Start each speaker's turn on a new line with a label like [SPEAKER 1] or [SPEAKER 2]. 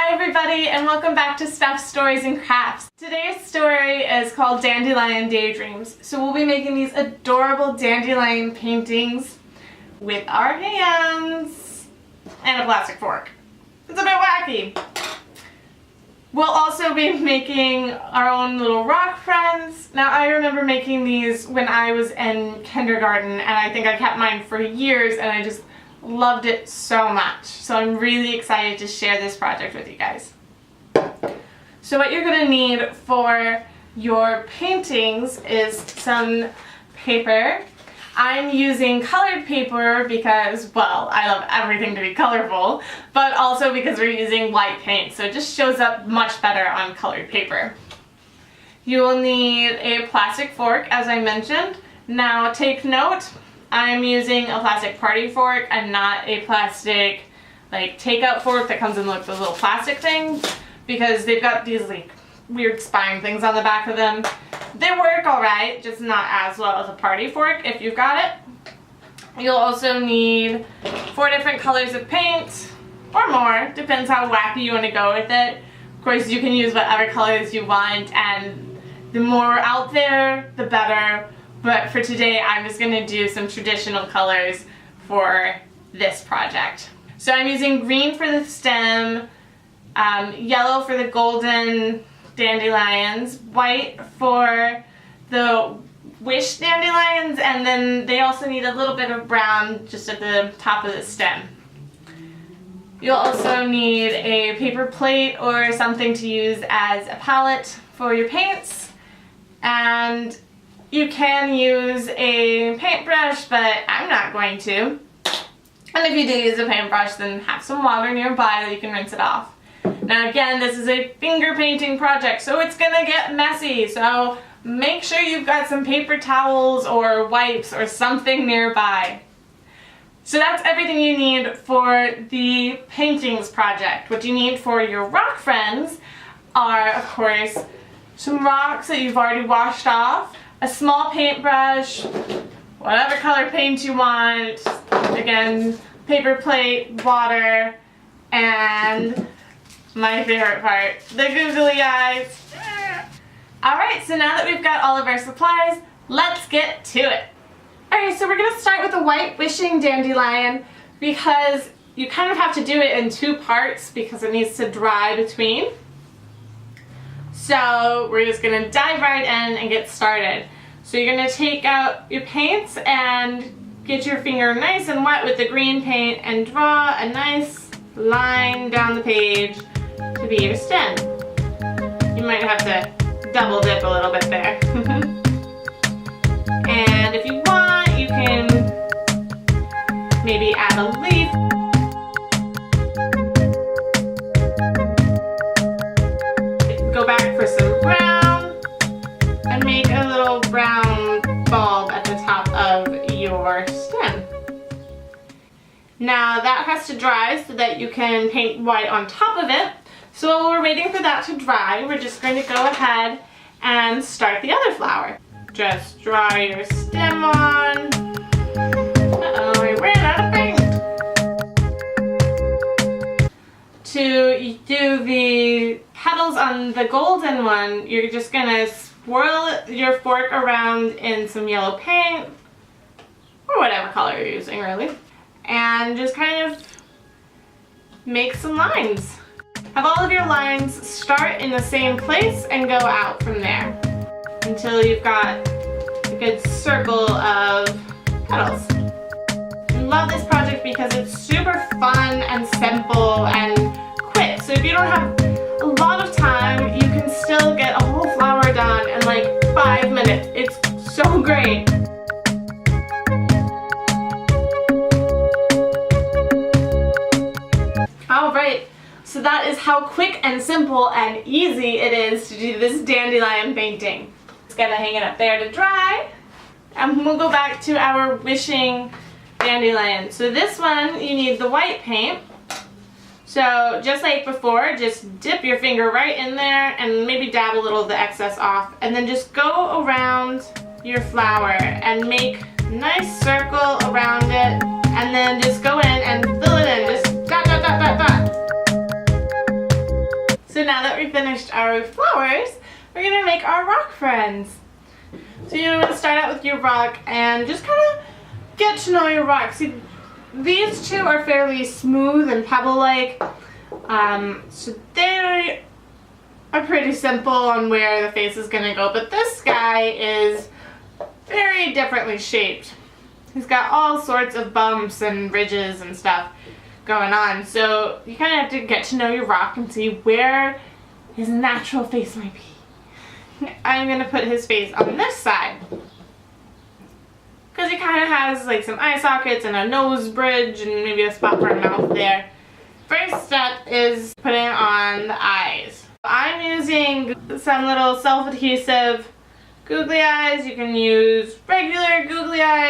[SPEAKER 1] Hi everybody and welcome back to Stuff, Stories, and Crafts. Today's story is called Dandelion Daydreams. So we'll be making these adorable dandelion paintings with our hands and a plastic fork. It's a bit wacky. We'll also be making our own little rock friends. Now I remember making these when I was in kindergarten and I think I kept mine for years and I just loved it so much. So I'm really excited to share this project with you guys. So what you're going to need for your paintings is some paper. I'm using colored paper because, well, I love everything to be colorful, but also because we're using white paint, so it just shows up much better on colored paper. You will need a plastic fork, as I mentioned. Now take note, I'm using a plastic party fork and not a plastic takeout fork that comes in like the little plastic thing, because they've got these like weird spine things on the back of them. They work alright, just not as well as a party fork if you've got it. You'll also need 4 different colors of paint, or more, depends how wacky you want to go with it. Of course you can use whatever colors you want, and the more out there the better. But for today, I'm just going to do some traditional colors for this project. So I'm using green for the stem, yellow for the golden dandelions, white for the wish dandelions, and then they also need a little bit of brown just at the top of the stem. You'll also need a paper plate or something to use as a palette for your paints, and you can use a paintbrush, but I'm not going to. And if you do use a paintbrush, then have some water nearby that you can rinse it off. Now again, this is a finger painting project, so it's gonna get messy, so make sure you've got some paper towels or wipes or something nearby. So that's everything you need for the paintings project. What you need for your rock friends are, of course, some rocks that you've already washed off, a small paintbrush, whatever color paint you want, again, paper plate, water, and my favorite part, the googly eyes. Alright, so now that we've got all of our supplies, let's get to it. Alright, so we're going to start with the white wishing dandelion because you kind of have to do it in 2 parts because it needs to dry between. So we're just going to dive right in and get started. So you're going to take out your paints and get your finger nice and wet with the green paint and draw a nice line down the page to be your stem. You might have to double dip a little bit there. And if you want, you can maybe add a leaf. Go back for some brown and make a little brown bulb at the top of your stem. Now that has to dry so that you can paint white on top of it. So while we're waiting for that to dry, we're just going to go ahead and start the other flower. Just dry your stem on. Uh-oh, we ran out of paint. To do the petals on the golden one, you're just going to swirl your fork around in some yellow paint, or whatever color you're using really, and just kind of make some lines. Have all of your lines start in the same place and go out from there until you've got a good circle of petals. I love this project because it's super fun and simple and quick. So if you don't have a lot of time, you can still get a whole flower done in like 5 minutes. It's so great. Alright, so that is how quick and simple and easy it is to do this dandelion painting. Just gotta hang it up there to dry, and we'll go back to our wishing dandelion. So this one, you need the white paint. So just like before, just dip your finger right in there and maybe dab a little of the excess off, and then just go around your flower and make a nice circle around it, and then just go in and fill it in. Just dot, dot, dot, dot, dot. now that we finished our flowers, we're going to make our rock friends. So you're going to start out with your rock and just kind of get to know your rock. See, these two are fairly smooth and pebble-like, so they are pretty simple on where the face is going to go, but this guy is very differently shaped. He's got all sorts of bumps and ridges and stuff going on, so you kind of have to get to know your rock and see where his natural face might be. I'm going to put his face on this side because he kind of has like some eye sockets and a nose bridge and maybe a spot for a mouth there. First step is putting on the eyes. I'm using some little self-adhesive googly eyes. You can use regular googly eyes.